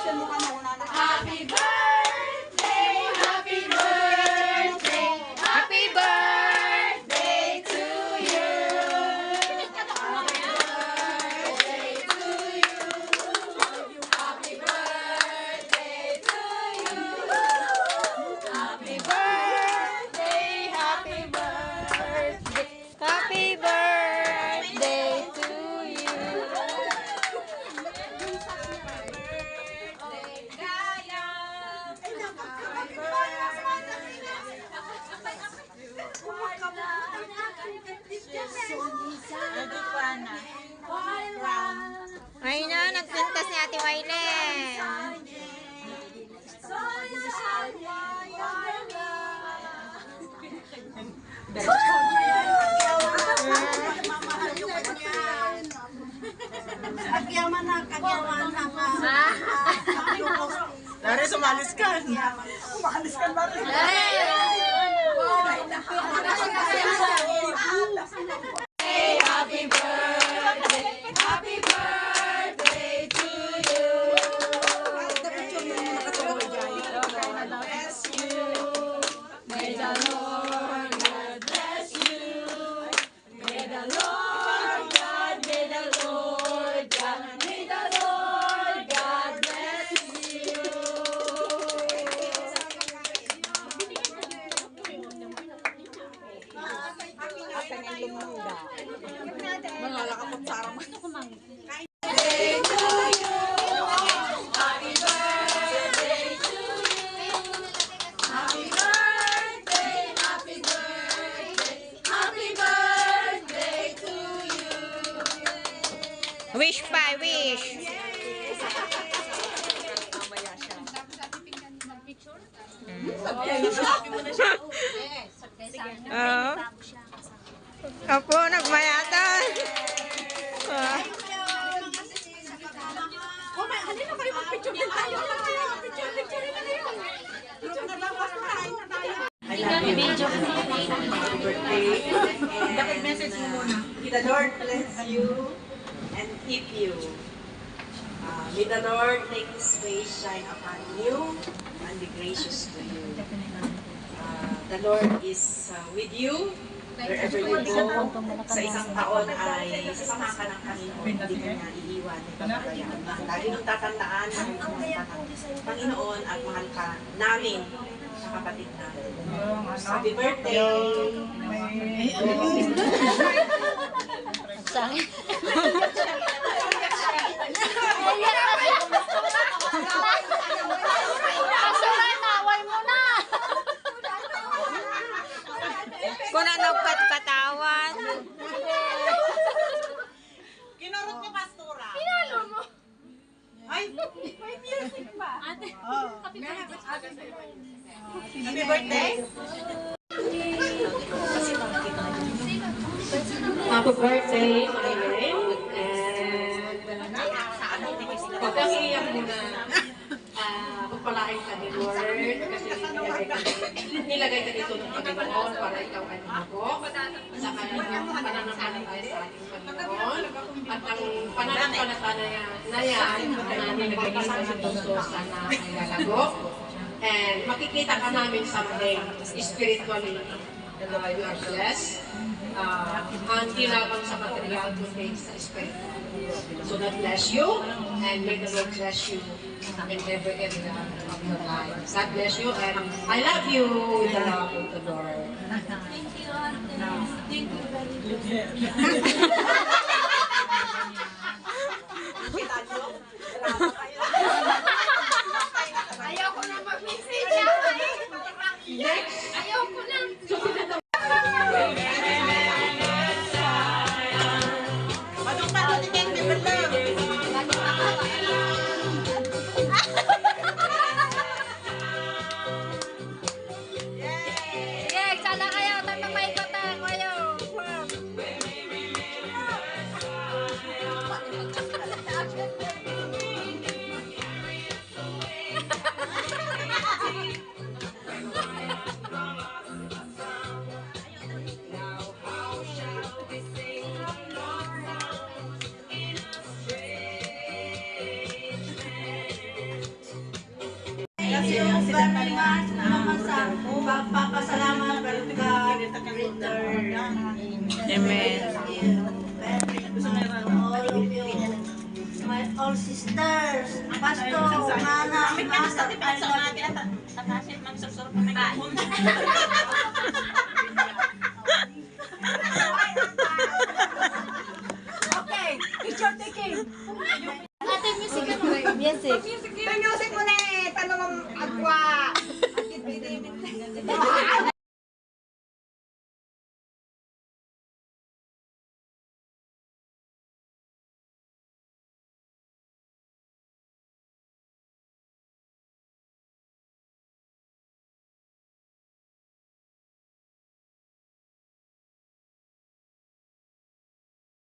Happy birthday, happy birthday, happy birthday to you. Happy birthday to you. Happy birthday to you. Happy birthday, happy birthday, happy birthday to you. Ay na, nagpintas ni Ate Wailen. Kagyaman na. Dari, sumalis ka. Umalis ka, Dari. Happy birthday to you. Bless you. May the Lord God bless you. May the Lord God, may the Lord God, may the Lord God bless you. Mga lakapot sarang. Birthday to you. Happy birthday to you. Happy birthday, happy birthday, happy birthday to you. Wish pa, wish. Oo. Apo, nagmayatan. Halina kayo, mag-picture din tayo. Picture na kayo. Picture na lang, basta kain na tayo. Happy birthday. Dapat message mo muna. May the Lord bless you and keep you. May the Lord make His face shine upon you and be gracious to you. The Lord is with you wherever you go. Sa isang taon ay sasama ka ng Panginoon, hindi ka niya iiwan, hindi ka pabayaan. Lagi nung tatandaan ng Panginoon at mahal ka namin sa kapatid namin. Happy birthday! Kung ano katawan. Kinurot niyo, Pastora. Pinalo mo. Ay, May music ba? happy birthday! Happy birthday, Maylin. And huwag kang iiyak muna. Pagpalain ka ni Lord kasi nilagay ka dito ng Panginoon para ikaw ay lumabok sa kanyang pananampalataya sa ating Panginoon. At ang pananampalataya na yan na nilagay ka sa puso sana ay lalagok. And makikita ka namin someday spiritually. You are blessed. Hindi lamang sa material, kundi sa spirit. So God bless you, and may the Lord bless you in every area of your life. God bless you, and I love you with the love of the Lord. Thank you, Ate. Thank you very much. Ayoko na mag-message. Ayoko na. Sige, sana kayo. Tayo papaikot tayo. Thank you very much naman sa pagpapasalamat God return. Amen. All of you, my all sisters, pastor, nana, master, I love you.